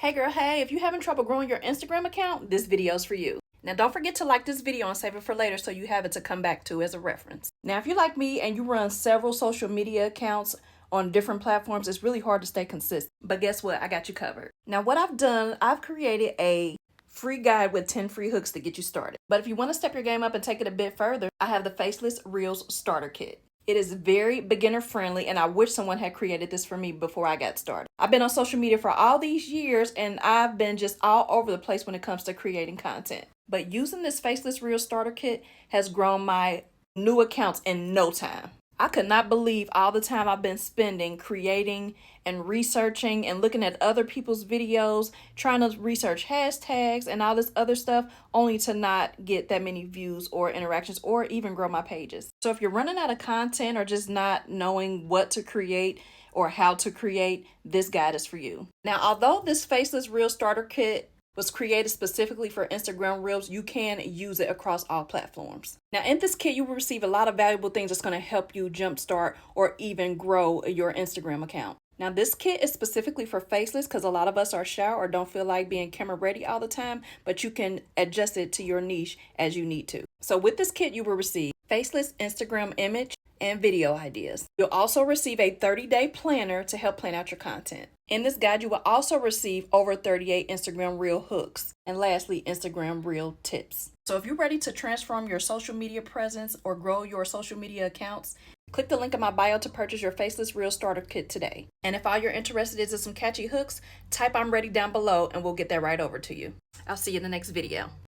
Hey girl, hey, if you're having trouble growing your Instagram account, this video is for you. Now don't forget to like this video and save it for later so you have it to come back to as a reference. Now if you're like me and you run several social media accounts on different platforms, it's really hard to stay consistent. But guess what? I got you covered. Now what I've done, I've created a free guide with 10 free hooks to get you started. But if you want to step your game up and take it a bit further, I have the Faceless Reels Starter Kit. It is very beginner friendly and I wish someone had created this for me before I got started. I've been on social media for all these years and I've been just all over the place when it comes to creating content. But using this Faceless Reels Starter Kit has grown my new accounts in no time. I could not believe all the time I've been spending creating and researching and looking at other people's videos, trying to research hashtags and all this other stuff, only to not get that many views or interactions or even grow my pages. So if you're running out of content or just not knowing what to create or how to create, this guide is for you. Now, although this Faceless Reel Starter Kit was created specifically for Instagram Reels, you can use it across all platforms. Now in this kit, you will receive a lot of valuable things that's going to help you jumpstart or even grow your Instagram account. Now this kit is specifically for faceless because a lot of us are shy or don't feel like being camera ready all the time, but you can adjust it to your niche as you need to. So with this kit, you will receive faceless Instagram image and video ideas. You'll also receive a 30-day planner to help plan out your content. In this guide, you will also receive over 38 Instagram Reel hooks. And lastly, Instagram Reel tips. So if you're ready to transform your social media presence or grow your social media accounts, click the link in my bio to purchase your Faceless Reel Starter Kit today. And if all you're interested is in some catchy hooks, type "I'm ready" down below and we'll get that right over to you. I'll see you in the next video.